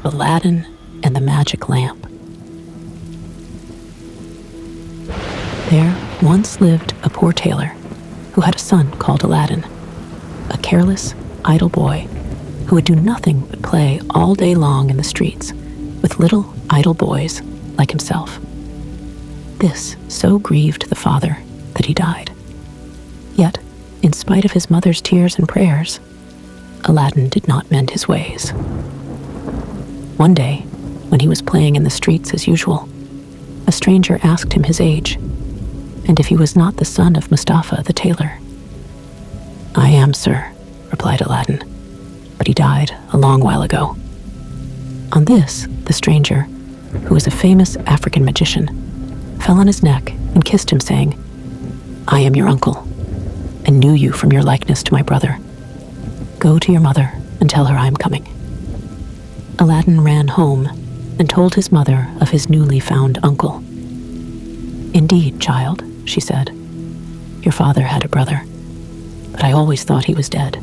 Aladdin and the Magic Lamp. There once lived a poor tailor who had a son called Aladdin, a careless, idle boy who would do nothing but play all day long in the streets with little idle boys like himself. This so grieved the father that he died. Yet, in spite of his mother's tears and prayers, Aladdin did not mend his ways. One day, when he was playing in the streets as usual, a stranger asked him his age, and if he was not the son of Mustafa the tailor. "I am, sir," replied Aladdin, "but he died a long while ago." On this, the stranger, who was a famous African magician, fell on his neck and kissed him, saying, "I am your uncle, and knew you from your likeness to my brother. Go to your mother and tell her I am coming." Aladdin ran home and told his mother of his newly found uncle. "Indeed, child," she said, "your father had a brother, but I always thought he was dead."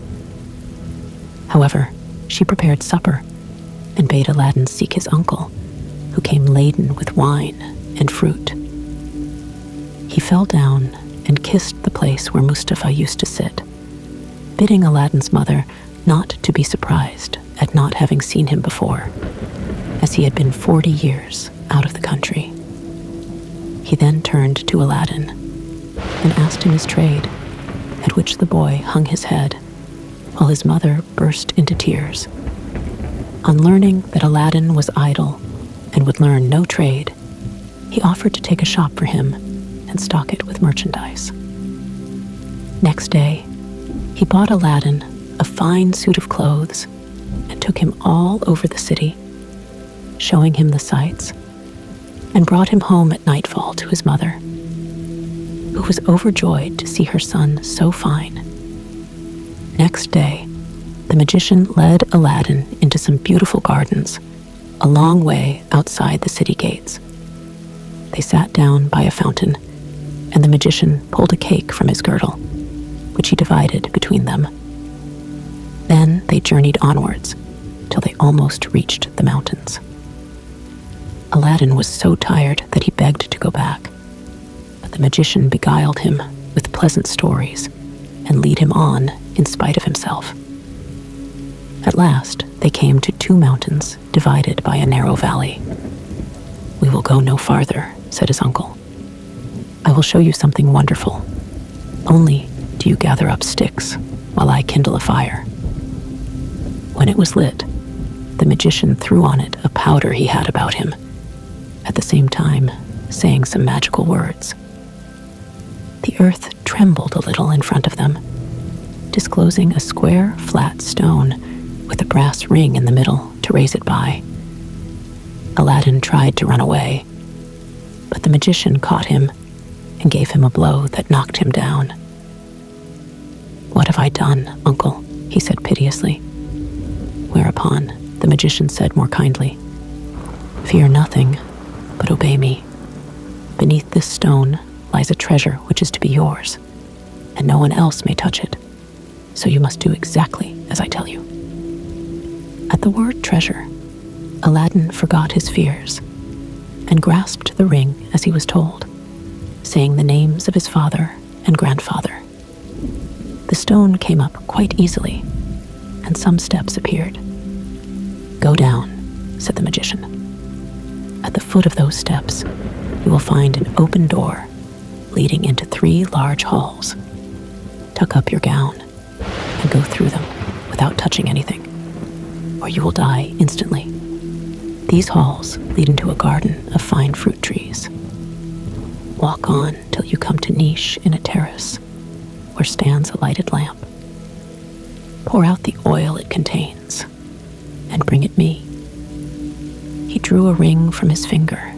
However, she prepared supper and bade Aladdin seek his uncle, who came laden with wine and fruit. He fell down and kissed the place where Mustafa used to sit, bidding Aladdin's mother not to be surprised at not having seen him before, as he had been 40 years out of the country. He then turned to Aladdin and asked him his trade, at which the boy hung his head, while his mother burst into tears. On learning that Aladdin was idle and would learn no trade, he offered to take a shop for him and stock it with merchandise. Next day, he bought Aladdin a fine suit of clothes and took him all over the city, showing him the sights, and brought him home at nightfall to his mother, who was overjoyed to see her son so fine. Next day, the magician led Aladdin into some beautiful gardens, a long way outside the city gates. They sat down by a fountain, and the magician pulled a cake from his girdle, which he divided between them. Then they journeyed onwards till they almost reached the mountains. Aladdin was so tired that he begged to go back, but the magician beguiled him with pleasant stories and lead him on in spite of himself. At last, they came to 2 mountains divided by a narrow valley. "We will go no farther," said his uncle. "I will show you something wonderful. Only do you gather up sticks while I kindle a fire." When it was lit, the magician threw on it a powder he had about him, at the same time saying some magical words. The earth trembled a little in front of them, disclosing a square, flat stone with a brass ring in the middle to raise it by. Aladdin tried to run away, but the magician caught him and gave him a blow that knocked him down. "What have I done, uncle?" he said piteously. Whereupon the magician said more kindly, "Fear nothing, but obey me. Beneath this stone lies a treasure which is to be yours, and no one else may touch it, so you must do exactly as I tell you." At the word treasure, Aladdin forgot his fears and grasped the ring as he was told, saying the names of his father and grandfather. The stone came up quite easily, and some steps appeared. "Go down," said the magician. "At the foot of those steps, you will find an open door leading into 3 large halls. Tuck up your gown and go through them without touching anything, or you will die instantly. These halls lead into a garden of fine fruit trees. Walk on till you come to niche in a terrace where stands a lighted lamp. Pour out the oil it contains and bring it me." He drew a ring from his finger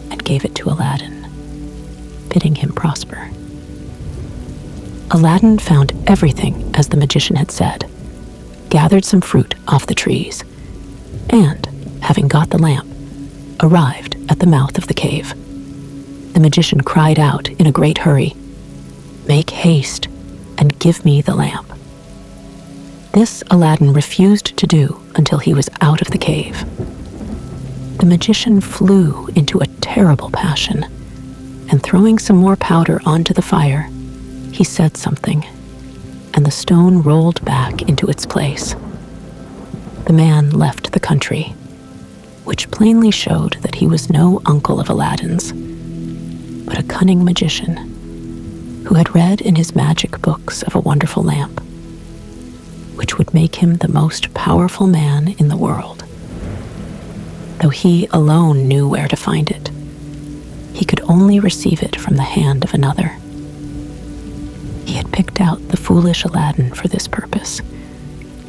and gave it to Aladdin, bidding him prosper. Aladdin found everything as the magician had said, gathered some fruit off the trees, and, having got the lamp, arrived at the mouth of the cave. The magician cried out in a great hurry, "Make haste and give me the lamp." This Aladdin refused to do until he was out of the cave. The magician flew into a terrible passion, and throwing some more powder onto the fire, he said something, and the stone rolled back into its place. The man left the country, which plainly showed that he was no uncle of Aladdin's, but a cunning magician who had read in his magic books of a wonderful lamp, which would make him the most powerful man in the world. Though he alone knew where to find it, he could only receive it from the hand of another. He had picked out the foolish Aladdin for this purpose,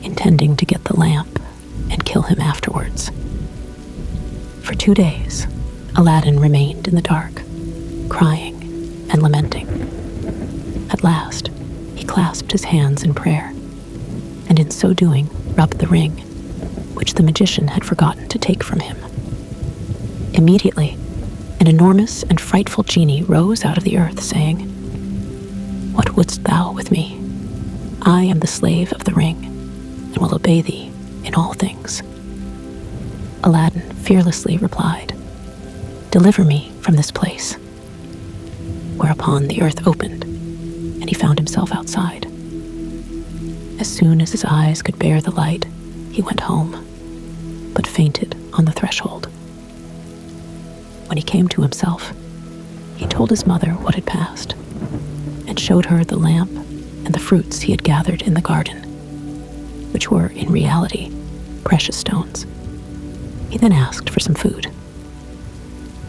intending to get the lamp and kill him afterwards. For 2 days, Aladdin remained in the dark, crying and lamenting. At last, he clasped his hands in prayer, and in so doing, rubbed the ring, which the magician had forgotten to take from him. Immediately, an enormous and frightful genie rose out of the earth, saying, "What wouldst thou with me? I am the slave of the ring, and will obey thee in all things." Aladdin fearlessly replied, "Deliver me from this place." Whereupon the earth opened, and he found himself outside. As soon as his eyes could bear the light, he went home, but fainted on the threshold. When he came to himself, he told his mother what had passed, and showed her the lamp and the fruits he had gathered in the garden, which were, in reality, precious stones. He then asked for some food.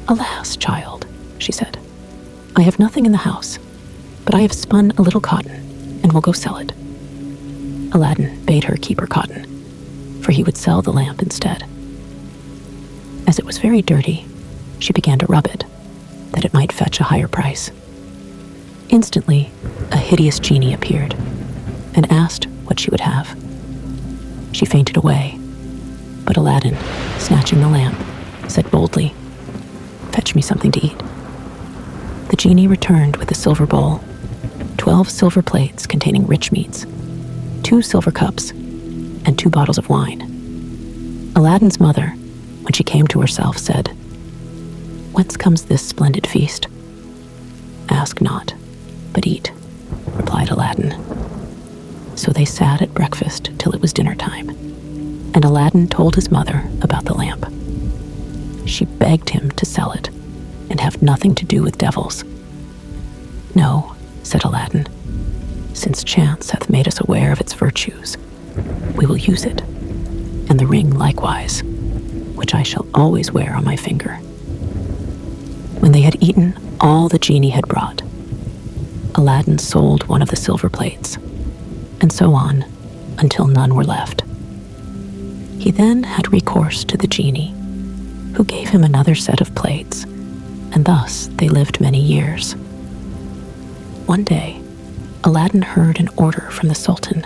"Alas, child," she said, "I have nothing in the house, but I have spun a little cotton and will go sell it." Aladdin bade her keep her cotton, for he would sell the lamp instead. As it was very dirty, she began to rub it, that it might fetch a higher price. Instantly, a hideous genie appeared and asked what she would have. She fainted away, but Aladdin, snatching the lamp, said boldly, "Fetch me something to eat." The genie returned with a silver bowl, 12 silver plates containing rich meats, 2 silver cups, and 2 bottles of wine. Aladdin's mother, when she came to herself, said, "Whence comes this splendid feast?" "Ask not, but eat," replied Aladdin. So they sat at breakfast till it was dinner time, and Aladdin told his mother about the lamp. She begged him to sell it and have nothing to do with devils. "No," said Aladdin, "since chance hath made us aware of its virtues, we will use it, and the ring likewise, which I shall always wear on my finger." When they had eaten all the genie had brought, Aladdin sold one of the silver plates, and so on until none were left. He then had recourse to the genie, who gave him another set of plates, and thus they lived many years. One day, Aladdin heard an order from the Sultan,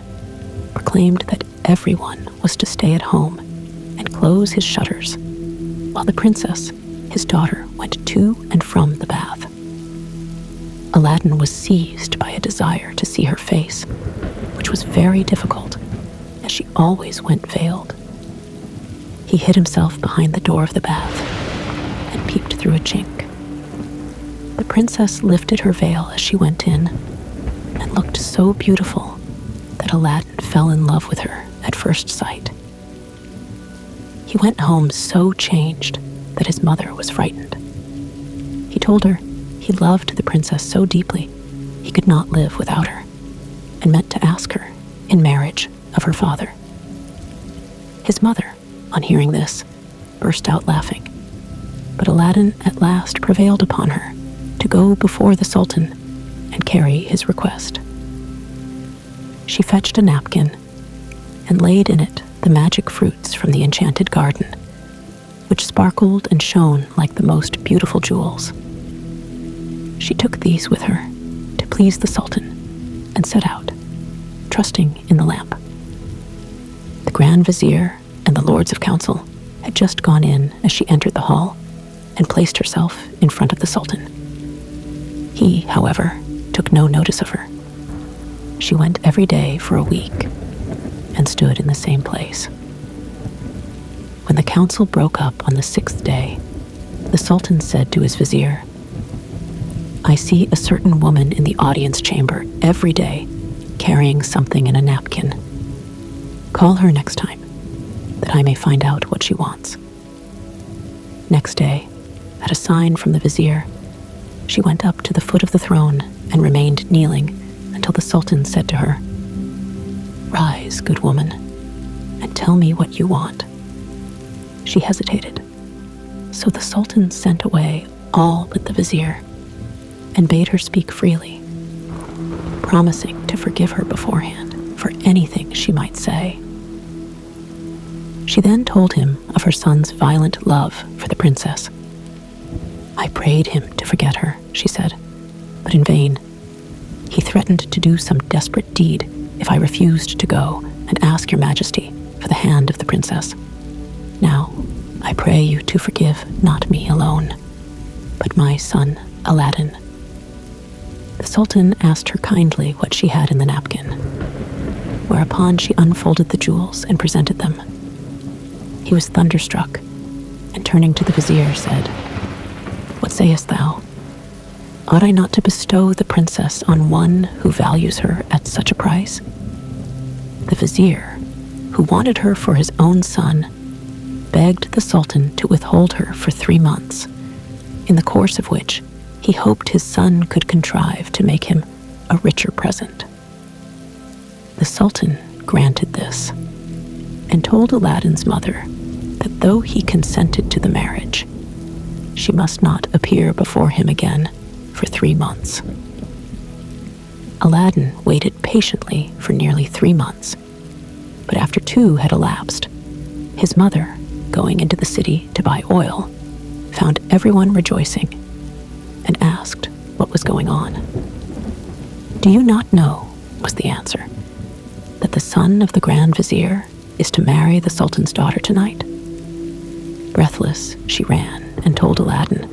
proclaimed that everyone was to stay at home and close his shutters, while the princess, his daughter, went to and from the bath. Aladdin was seized by a desire to see her face, which was very difficult, as she always went veiled. He hid himself behind the door of the bath and peeped through a chink. The princess lifted her veil as she went in and looked so beautiful that Aladdin fell in love with her at first sight. He went home so changed that his mother was frightened. He told her he loved the princess so deeply he could not live without her, and meant to ask her in marriage of her father. His mother, on hearing this, burst out laughing, but Aladdin at last prevailed upon her to go before the Sultan and carry his request. She fetched a napkin and laid in it the magic fruits from the enchanted garden, which sparkled and shone like the most beautiful jewels. She took these with her to please the Sultan and set out, trusting in the lamp. The Grand Vizier and the Lords of Council had just gone in as she entered the hall and placed herself in front of the Sultan. He, however, took no notice of her. She went every day for a week and stood in the same place. When the council broke up on the 6th day, the Sultan said to his vizier, "I see a certain woman in the audience chamber every day carrying something in a napkin. Call her next time, that I may find out what she wants." Next day, at a sign from the vizier, she went up to the foot of the throne and remained kneeling until the Sultan said to her, "Rise, good woman, and tell me what you want." She hesitated, so the Sultan sent away all but the vizier and bade her speak freely, promising to forgive her beforehand for anything she might say. She then told him of her son's violent love for the princess. "I prayed him to forget her," she said, "but in vain. He threatened to do some desperate deed if I refused to go and ask your majesty for the hand of the princess. Now, I pray you to forgive not me alone, but my son Aladdin." The Sultan asked her kindly what she had in the napkin, whereupon she unfolded the jewels and presented them. He was thunderstruck, and turning to the vizier said, "What sayest thou? Ought I not to bestow the princess on one who values her at such a price?" The vizier, who wanted her for his own son, begged the Sultan to withhold her for 3 months, in the course of which he hoped his son could contrive to make him a richer present. The Sultan granted this, and told Aladdin's mother that though he consented to the marriage, she must not appear before him again for 3 months. Aladdin waited patiently for nearly 3 months, but after 2 had elapsed, his mother, going into the city to buy oil, found everyone rejoicing and asked what was going on. "Do you not know," was the answer, "that the son of the Grand Vizier is to marry the Sultan's daughter tonight?" Breathless, she ran and told Aladdin,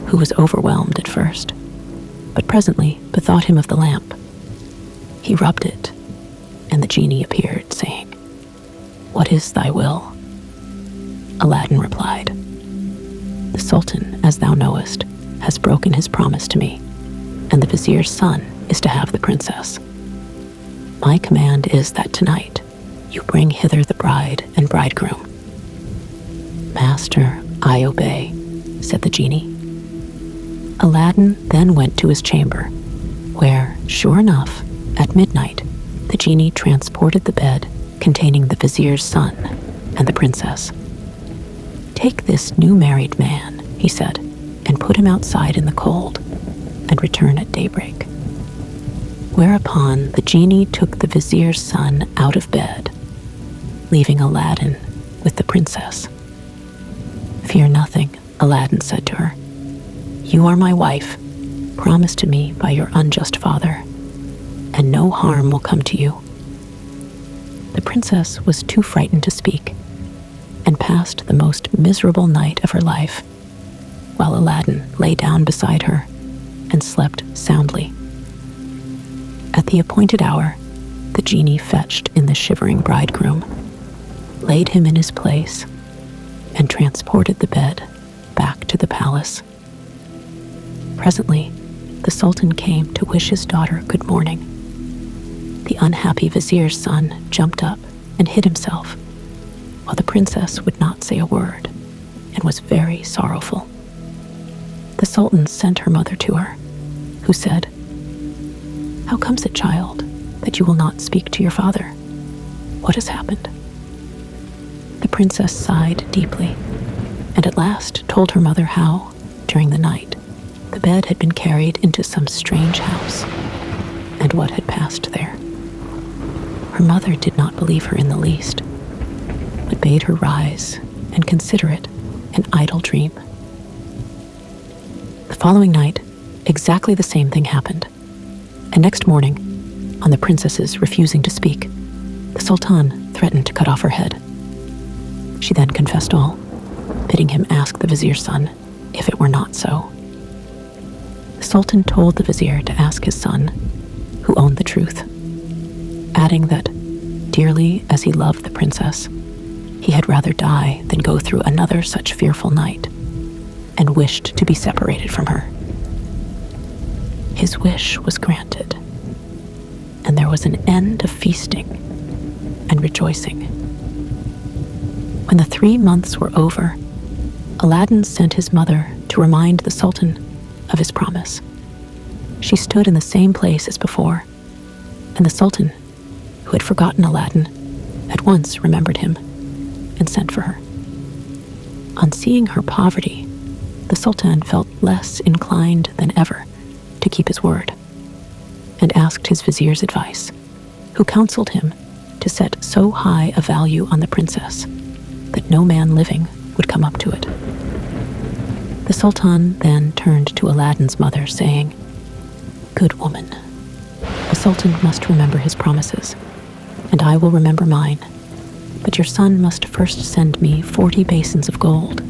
who was overwhelmed at first, but presently bethought him of the lamp. He rubbed it, and the genie appeared, saying, "What is thy will?" Aladdin replied, "The Sultan, as thou knowest, has broken his promise to me, and the vizier's son is to have the princess. My command is that tonight you bring hither the bride and bridegroom." "Master, I obey," said the genie. Aladdin then went to his chamber, where, sure enough, at midnight, the genie transported the bed containing the vizier's son and the princess. "Take this new married man," he said, "and put him outside in the cold, and return at daybreak." Whereupon the genie took the vizier's son out of bed, leaving Aladdin with the princess. "Fear nothing," Aladdin said to her. "You are my wife, promised to me by your unjust father, and no harm will come to you." The princess was too frightened to speak, and passed the most miserable night of her life, while Aladdin lay down beside her and slept soundly. At the appointed hour, the genie fetched in the shivering bridegroom, laid him in his place, and transported the bed back to the palace. Presently, the Sultan came to wish his daughter good morning. The unhappy vizier's son jumped up and hid himself, while the princess would not say a word and was very sorrowful. The Sultan sent her mother to her, who said, "How comes it, child, that you will not speak to your father? What has happened?" The princess sighed deeply, and at last told her mother how, during the night, the bed had been carried into some strange house, and what had passed there. Her mother did not believe her in the least, but bade her rise and consider it an idle dream. The following night, exactly the same thing happened, and next morning, on the princess's refusing to speak, the Sultan threatened to cut off her head. She then confessed all, bidding him ask the vizier's son if it were not so. The Sultan told the vizier to ask his son, who owned the truth, adding that, dearly as he loved the princess, He had rather die than go through another such fearful night, and wished to be separated from her. His wish was granted, and there was an end of feasting and rejoicing. When the 3 months were over, Aladdin sent his mother to remind the Sultan of his promise. She stood in the same place as before, and the Sultan, who had forgotten Aladdin, at once remembered him and sent for her. On seeing her poverty, the Sultan felt less inclined than ever to keep his word, and asked his vizier's advice, who counseled him to set so high a value on the princess that no man living would come up to it. The Sultan then turned to Aladdin's mother, saying, "Good woman, the Sultan must remember his promises, and I will remember mine. But your son must first send me 40 basins of gold,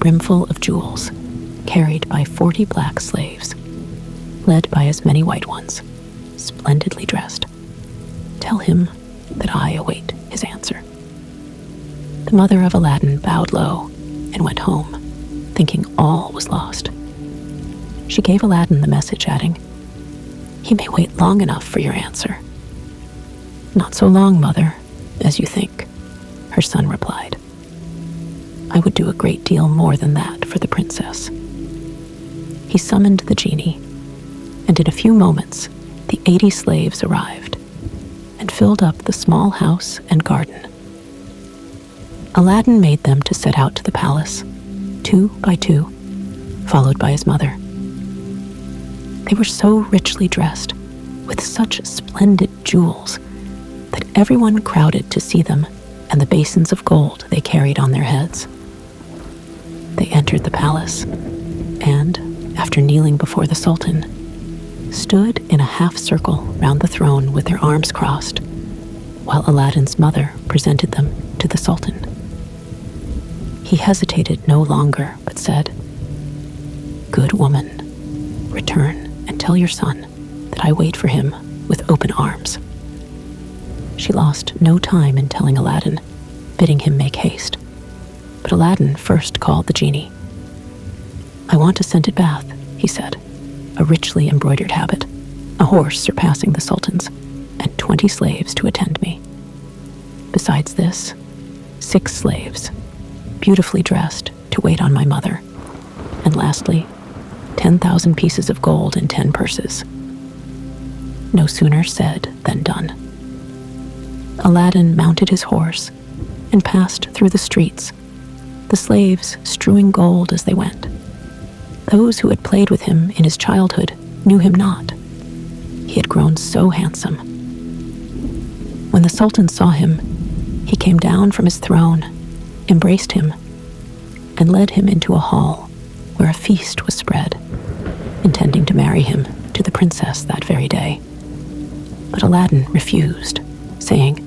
brimful of jewels, carried by 40 black slaves, led by as many white ones, splendidly dressed. Tell him that I await his answer." The mother of Aladdin bowed low and went home, thinking all was lost. She gave Aladdin the message, adding, "He may wait long enough for your answer." "Not so long, mother, as you think," her son replied. "I would do a great deal more than that for the princess." He summoned the genie, and in a few moments the 80 slaves arrived and filled up the small house and garden. Aladdin made them to set out to the palace, 2 by 2, followed by his mother. They were so richly dressed, with such splendid jewels, that everyone crowded to see them and the basins of gold they carried on their heads. They entered the palace, and, after kneeling before the Sultan, stood in a half-circle round the throne with their arms crossed, while Aladdin's mother presented them to the Sultan. He hesitated no longer, but said, "Good woman, return and tell your son that I wait for him with open arms." She lost no time in telling Aladdin, bidding him make haste. But Aladdin first called the genie. "I want a scented bath," he said, "a richly embroidered habit, a horse surpassing the Sultan's, and 20 slaves to attend me. Besides this, 6 slaves, beautifully dressed, to wait on my mother. And lastly, 10,000 pieces of gold in 10 purses." No sooner said than done. Aladdin mounted his horse and passed through the streets, the slaves strewing gold as they went. Those who had played with him in his childhood knew him not. He had grown so handsome. When the Sultan saw him, he came down from his throne, embraced him, and led him into a hall where a feast was spread, intending to marry him to the princess that very day. But Aladdin refused, saying,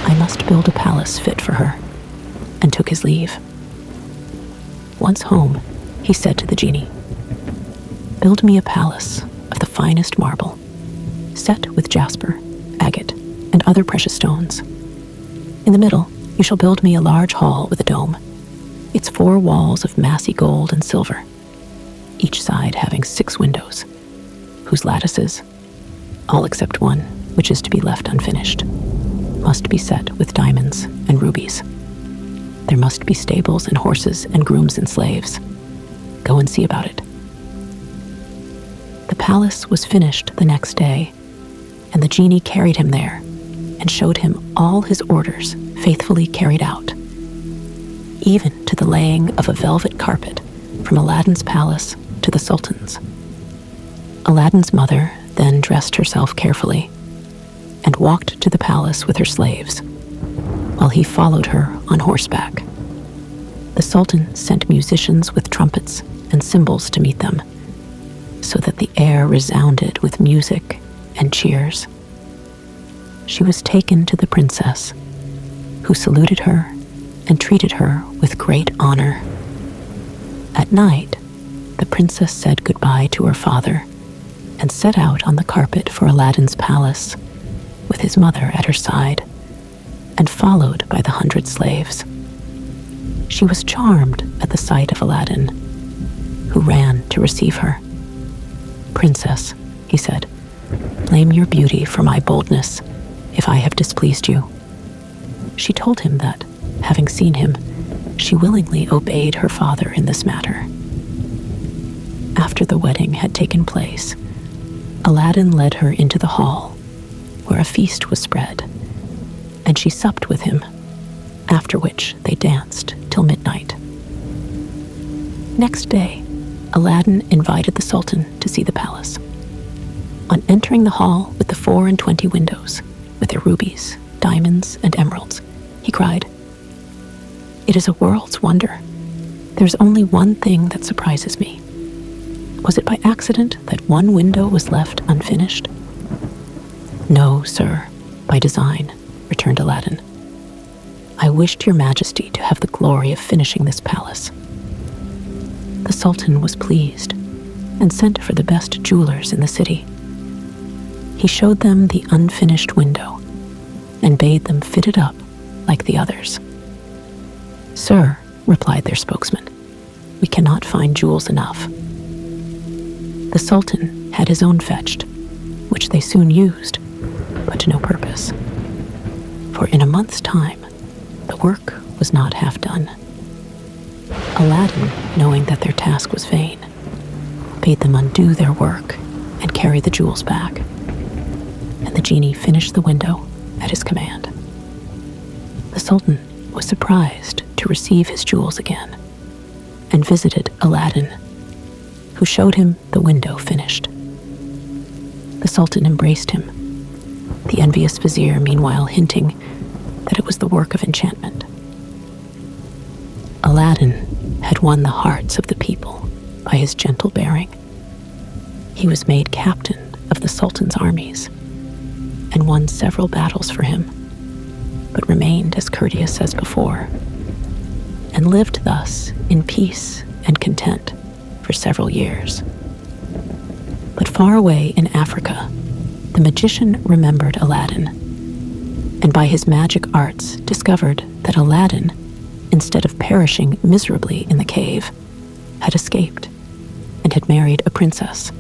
"I must build a palace fit for her," and took his leave. Once home, he said to the genie, "Build me a palace of the finest marble, set with jasper, agate, and other precious stones. In the middle, you shall build me a large hall with a dome, its 4 walls of massy gold and silver, each side having 6 windows, whose lattices, all except one, which is to be left unfinished, must be set with diamonds and rubies. There must be stables and horses and grooms and slaves. Go and see about it." The palace was finished the next day, and the genie carried him there and showed him all his orders faithfully carried out, even to the laying of a velvet carpet from Aladdin's palace to the Sultan's. Aladdin's mother then dressed herself carefully and walked to the palace with her slaves, while he followed her on horseback. The Sultan sent musicians with trumpets and cymbals to meet them, so that the air resounded with music and cheers. She was taken to the princess, who saluted her and treated her with great honor. At night, the princess said goodbye to her father and set out on the carpet for Aladdin's palace, with his mother at her side, and and followed by the 100 slaves. She was charmed at the sight of Aladdin, who ran to receive her. "Princess," he said, "blame your beauty for my boldness if I have displeased you." She told him that, having seen him, she willingly obeyed her father in this matter. After the wedding had taken place, Aladdin led her into the hall, where a feast was spread, and she supped with him, after which they danced till midnight. Next day, Aladdin invited the Sultan to see the palace. On entering the hall with the 24 windows, with their rubies, diamonds, and emeralds, he cried, "It is a world's wonder. There's only one thing that surprises me. Was it by accident that one window was left unfinished?" "No, sir, by design," returned Aladdin. "I wished your majesty to have the glory of finishing this palace." The Sultan was pleased and sent for the best jewelers in the city. He showed them the unfinished window and bade them fit it up like the others. "Sir," replied their spokesman, "we cannot find jewels enough." The Sultan had his own fetched, which they soon used, but to no purpose. For in a month's time, the work was not half done. Aladdin, knowing that their task was vain, bade them undo their work and carry the jewels back, and the genie finished the window at his command. The Sultan was surprised to receive his jewels again, and visited Aladdin, who showed him the window finished. The Sultan embraced him, the envious vizier meanwhile hinting that it was the work of enchantment. Aladdin had won the hearts of the people by his gentle bearing. He was made captain of the Sultan's armies and won several battles for him, but remained as courteous as before, and lived thus in peace and content for several years. But far away in Africa, the magician remembered Aladdin, and by his magic arts discovered that Aladdin, instead of perishing miserably in the cave, had escaped and had married a princess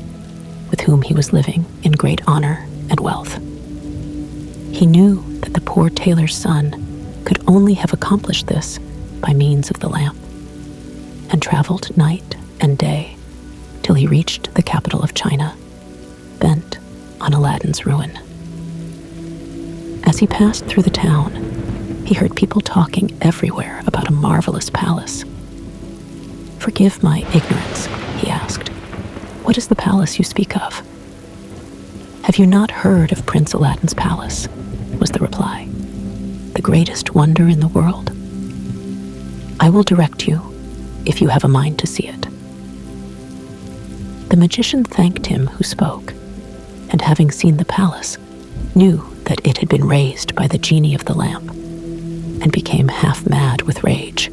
with whom he was living in great honor and wealth. He knew that the poor tailor's son could only have accomplished this by means of the lamp, and traveled night and day till he reached the capital of China, bent on Aladdin's ruin. As he passed through the town, he heard people talking everywhere about a marvelous palace. "Forgive my ignorance," he asked. "What is the palace you speak of?" "Have you not heard of Prince Aladdin's palace?" was the reply. "The greatest wonder in the world. I will direct you if you have a mind to see it." The magician thanked him who spoke, and having seen the palace, knew that it had been raised by the genie of the lamp, and became half mad with rage.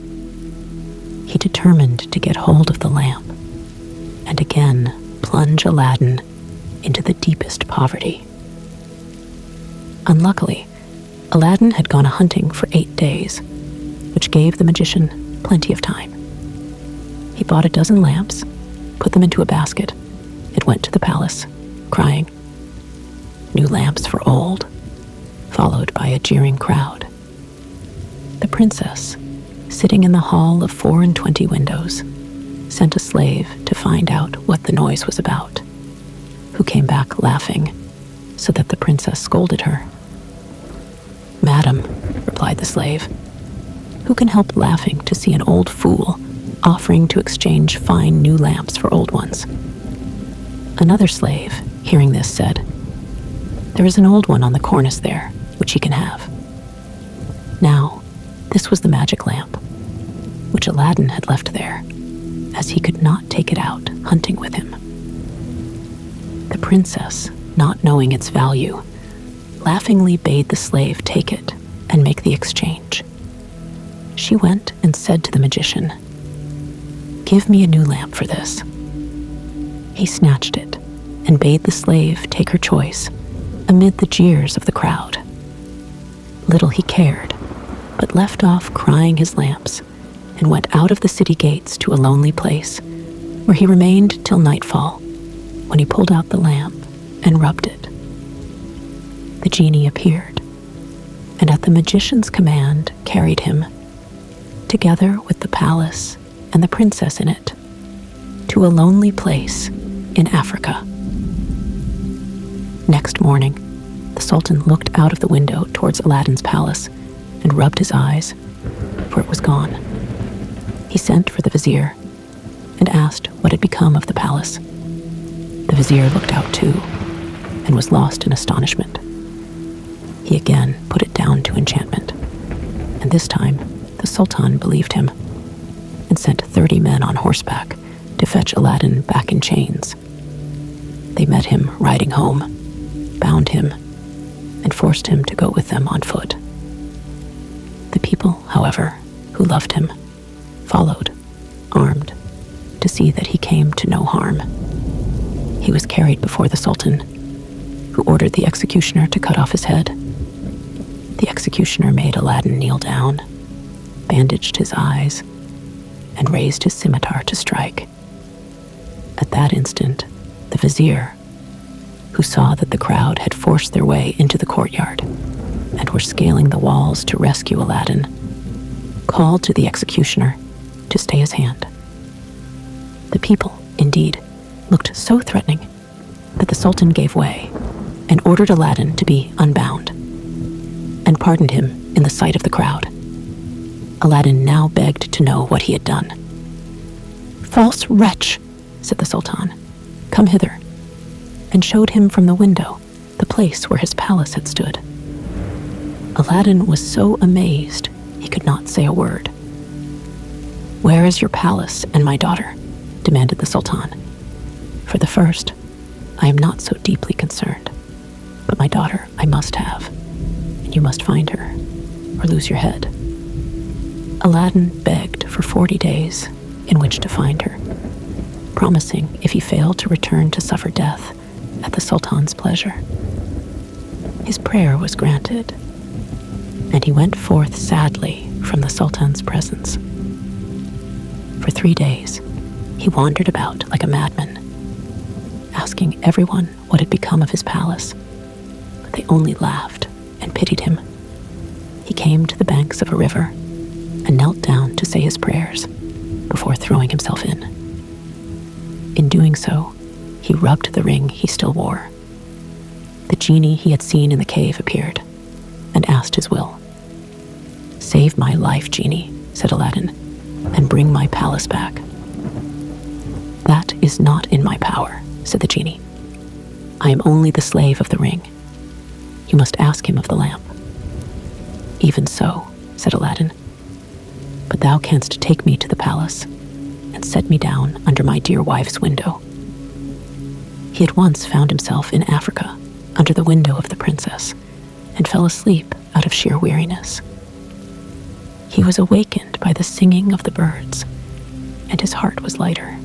He determined to get hold of the lamp, and again plunge Aladdin into the deepest poverty. Unluckily, Aladdin had gone a-hunting for 8 days, which gave the magician plenty of time. He bought a dozen lamps, put them into a basket, and went to the palace, crying, "New lamps for old," followed by a jeering crowd. The princess, sitting in the hall of 24 windows, sent a slave to find out what the noise was about, who came back laughing, so that the princess scolded her. "Madam," replied the slave, "who can help laughing to see an old fool offering to exchange fine new lamps for old ones?" Another slave, hearing this, said, "There is an old one on the cornice there, which he can have." Now, this was the magic lamp, which Aladdin had left there, as he could not take it out hunting with him. The princess, not knowing its value, laughingly bade the slave take it and make the exchange. She went and said to the magician, "Give me a new lamp for this." He snatched it and bade the slave take her choice amid the jeers of the crowd. Little he cared but left off crying his lamps and went out of the city gates to a lonely place, where he remained till nightfall, when he pulled out the lamp and rubbed it. The genie appeared, and at the magician's command carried him, together with the palace and the princess in it, to a lonely place in Africa. Next morning, the Sultan looked out of the window towards Aladdin's palace and rubbed his eyes, for it was gone. He sent for the vizier and asked what had become of the palace. The vizier looked out too and was lost in astonishment. He again put it down to enchantment, and this time the Sultan believed him and sent 30 men on horseback to fetch Aladdin back in chains. They met him riding home, bound him, and forced him to go with them on foot. The people, however, who loved him, followed, armed, to see that he came to no harm. He was carried before the Sultan, who ordered the executioner to cut off his head. The executioner made Aladdin kneel down, bandaged his eyes, and raised his scimitar to strike. At that instant, the vizier, who saw that the crowd had forced their way into the courtyard and were scaling the walls to rescue Aladdin, called to the executioner to stay his hand. The people, indeed, looked so threatening that the Sultan gave way and ordered Aladdin to be unbound, and pardoned him in the sight of the crowd. Aladdin now begged to know what he had done. "False wretch," said the Sultan, "come hither," and showed him from the window the place where his palace had stood. Aladdin was so amazed he could not say a word. "Where is your palace and my daughter?" demanded the Sultan. "For the first, I am not so deeply concerned, but my daughter I must have, and you must find her, or lose your head." Aladdin begged for 40 days in which to find her, promising if he failed to return to suffer death at the Sultan's pleasure. His prayer was granted, and he went forth sadly from the Sultan's presence. For 3 days, he wandered about like a madman, asking everyone what had become of his palace, but they only laughed and pitied him. He came to the banks of a river and knelt down to say his prayers before throwing himself in. In doing so, he rubbed the ring he still wore. The genie he had seen in the cave appeared and asked his will. "Save my life, genie," said Aladdin, "and bring my palace back." "That is not in my power," said the genie. "I am only the slave of the ring. You must ask him of the lamp." "Even so," said Aladdin, "but thou canst take me to the palace and set me down under my dear wife's window." He at once found himself in Africa, under the window of the princess, and fell asleep out of sheer weariness. He was awakened by the singing of the birds, and his heart was lighter.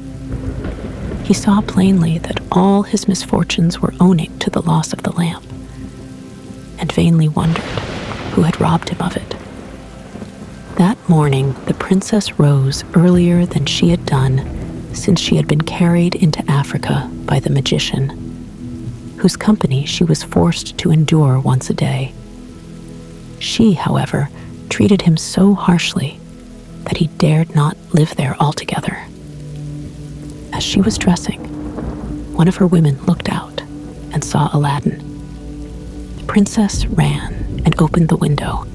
He saw plainly that all his misfortunes were owing to the loss of the lamp, and vainly wondered who had robbed him of it. That morning, the princess rose earlier than she had done since she had been carried into Africa by the magician, whose company she was forced to endure once a day. She, however, treated him so harshly that he dared not live there altogether. As she was dressing, one of her women looked out and saw Aladdin. The princess ran and opened the window,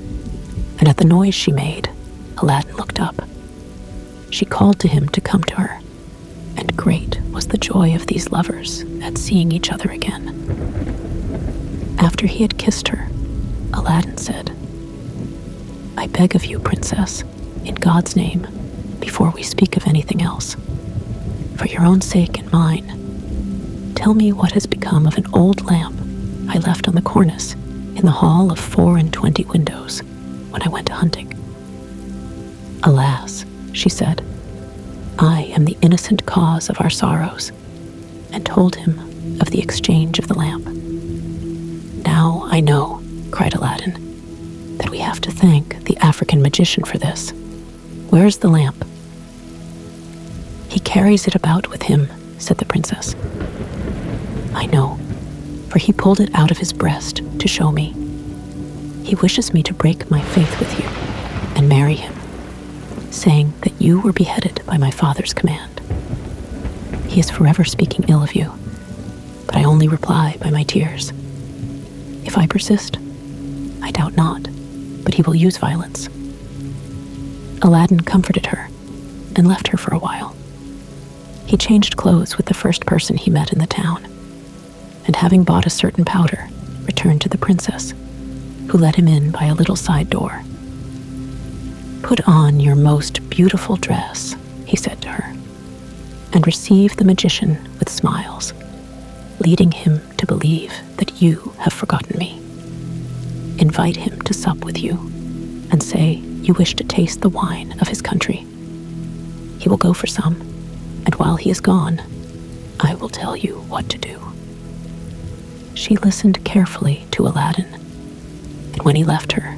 and at the noise she made, Aladdin looked up. She called to him to come to her, and great was the joy of these lovers at seeing each other again. After he had kissed her, Aladdin said, "I beg of you, princess, in God's name, before we speak of anything else, for your own sake and mine, tell me what has become of an old lamp I left on the cornice in the hall of 24 windows when I went hunting." "Alas," she said, "I am the innocent cause of our sorrows," and told him of the exchange of the lamp. "Now I know," cried Aladdin, "that we have to thank the African magician for this. Where's the lamp?" "He carries it about with him," said the princess. "I know, for he pulled it out of his breast to show me. He wishes me to break my faith with you and marry him, saying that you were beheaded by my father's command. He is forever speaking ill of you, but I only reply by my tears. If I persist, I doubt not, but he will use violence." Aladdin comforted her and left her for a while. He changed clothes with the first person he met in the town, and having bought a certain powder, returned to the princess, who let him in by a little side door. "Put on your most beautiful dress," he said to her, "and receive the magician with smiles, leading him to believe that you have forgotten me. Invite him to sup with you, and say you wish to taste the wine of his country. He will go for some, and while he is gone, I will tell you what to do." She listened carefully to Aladdin, and when he left her,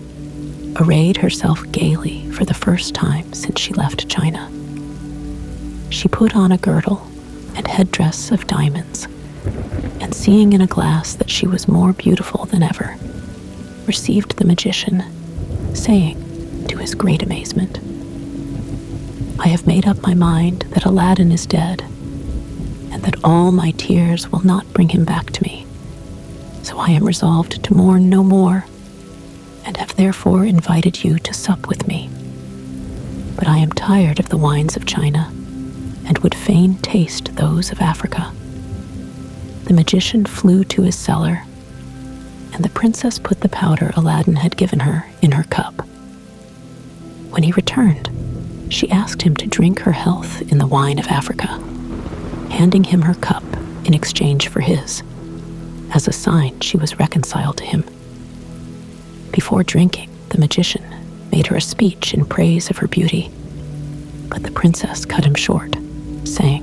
arrayed herself gaily for the first time since she left China. She put on a girdle and headdress of diamonds, and seeing in a glass that she was more beautiful than ever, received the magician, saying, to his great amazement, "I have made up my mind that Aladdin is dead, and that all my tears will not bring him back to me. So I am resolved to mourn no more, and have therefore invited you to sup with me. But I am tired of the wines of China, and would fain taste those of Africa." The magician flew to his cellar, and the princess put the powder Aladdin had given her in her cup. When he returned, she asked him to drink her health in the wine of Africa, handing him her cup in exchange for his, as a sign she was reconciled to him. Before drinking, the magician made her a speech in praise of her beauty, but the princess cut him short, saying,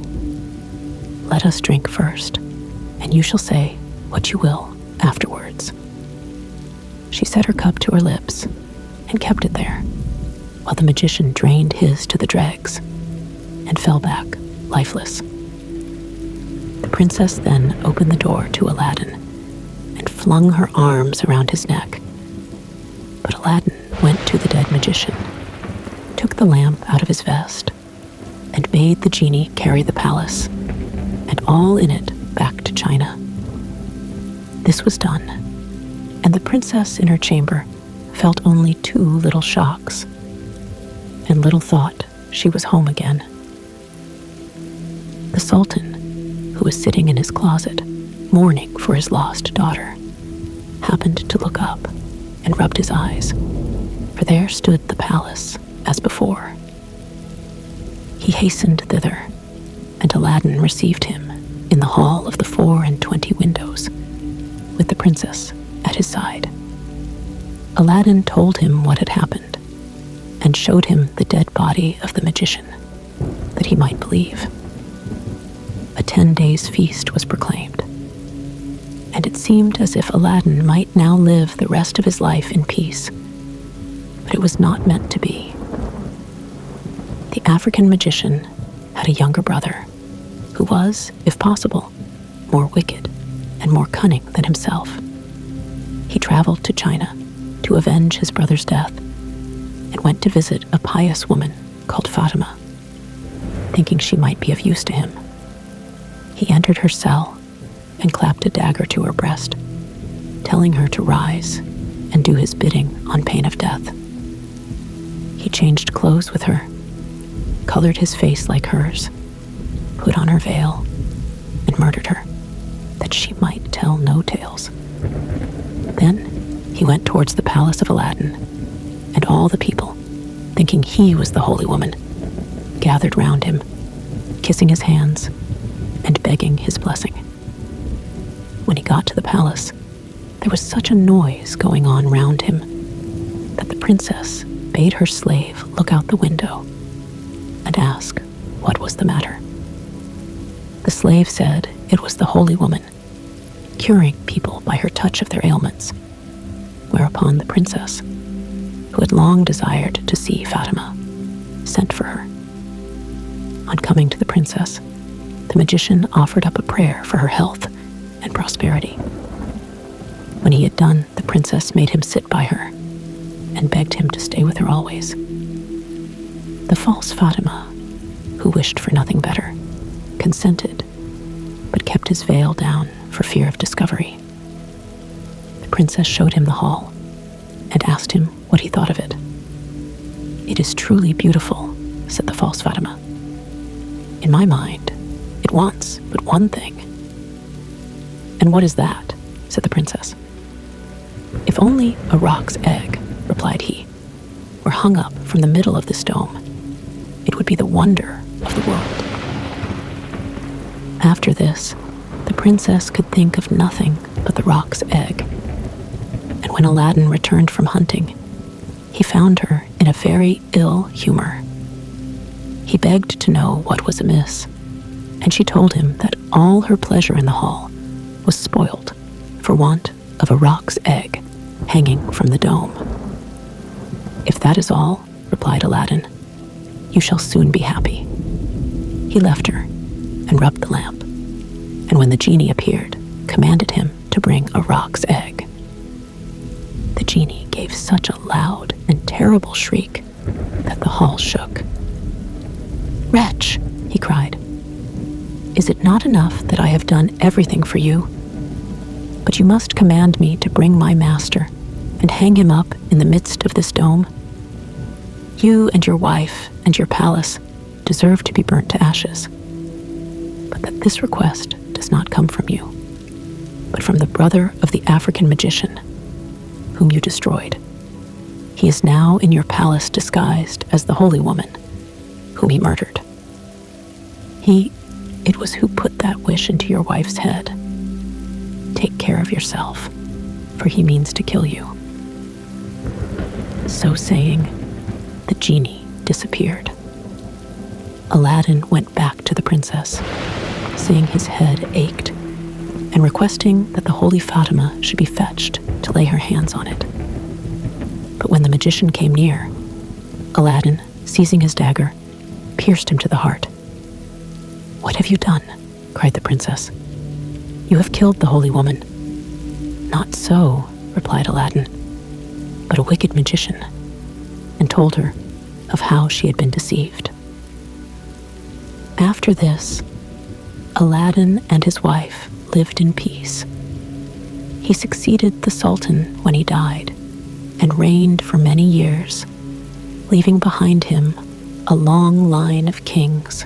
"Let us drink first, and you shall say what you will afterwards." She set her cup to her lips and kept it there, while the magician drained his to the dregs and fell back lifeless. The princess then opened the door to Aladdin and flung her arms around his neck. But Aladdin went to the dead magician, took the lamp out of his vest, and bade the genie carry the palace, and all in it, back to China. This was done, and the princess in her chamber felt only 2 little shocks, and little thought she was home again. The Sultan, who was sitting in his closet, mourning for his lost daughter, happened to look up and rubbed his eyes, for there stood the palace as before. He hastened thither, and Aladdin received him in the hall of the 24 windows, with the princess at his side. Aladdin told him what had happened, and showed him the dead body of the magician, that he might believe. A 10-days feast was proclaimed, and it seemed as if Aladdin might now live the rest of his life in peace, but it was not meant to be. The African magician had a younger brother, who was, if possible, more wicked and more cunning than himself. He traveled to China to avenge his brother's death, and went to visit a pious woman called Fatima, thinking she might be of use to him. He entered her cell and clapped a dagger to her breast, telling her to rise and do his bidding on pain of death. He changed clothes with her, colored his face like hers, put on her veil, and murdered her, that she might tell no tales. Then he went towards the palace of Aladdin, and all the people, thinking he was the holy woman, gathered round him, kissing his hands and begging his blessing. When he got to the palace, there was such a noise going on round him that the princess bade her slave look out the window and ask what was the matter. The slave said it was the holy woman, curing people by her touch of their ailments, whereupon the princess, who had long desired to see Fatima, sent for her. On coming to the princess, the magician offered up a prayer for her health and prosperity. When he had done, the princess made him sit by her and begged him to stay with her always. The false Fatima, who wished for nothing better, consented, but kept his veil down for fear of discovery. The princess showed him the hall and asked him what he thought of it. "It is truly beautiful," said the false Fatima. "In my mind, it wants but one thing." "And what is that?" said the princess. "If only a roc's egg," replied he, "were hung up from the middle of this dome, it would be the wonder of the world." After this, the princess could think of nothing but the roc's egg. And when Aladdin returned from hunting, he found her in a very ill humor. He begged to know what was amiss, and she told him that all her pleasure in the hall was spoiled for want of a roc's egg hanging from the dome. "If that is all," replied Aladdin, "you shall soon be happy." He left her and rubbed the lamp, and when the genie appeared, commanded him to bring a roc's egg. The genie gave such a loud and terrible shriek that the hall shook. "Wretch," he cried, "is it not enough that I have done everything for you? But you must command me to bring my master and hang him up in the midst of this dome. You and your wife and your palace deserve to be burnt to ashes. But that this request does not come from you, but from the brother of the African magician, whom you destroyed. He is now in your palace disguised as the holy woman, whom he murdered. It was who put that wish into your wife's head. Take care of yourself, for he means to kill you." So saying, the genie disappeared. Aladdin went back to the princess, saying his head ached, and requesting that the holy Fatima should be fetched to lay her hands on it. But when the magician came near, Aladdin, seizing his dagger, pierced him to the heart. "What have you done?" cried the princess. "You have killed the holy woman." "Not so," replied Aladdin, "but a wicked magician," and told her of how she had been deceived. After this, Aladdin and his wife lived in peace. He succeeded the Sultan when he died and reigned for many years, leaving behind him a long line of kings.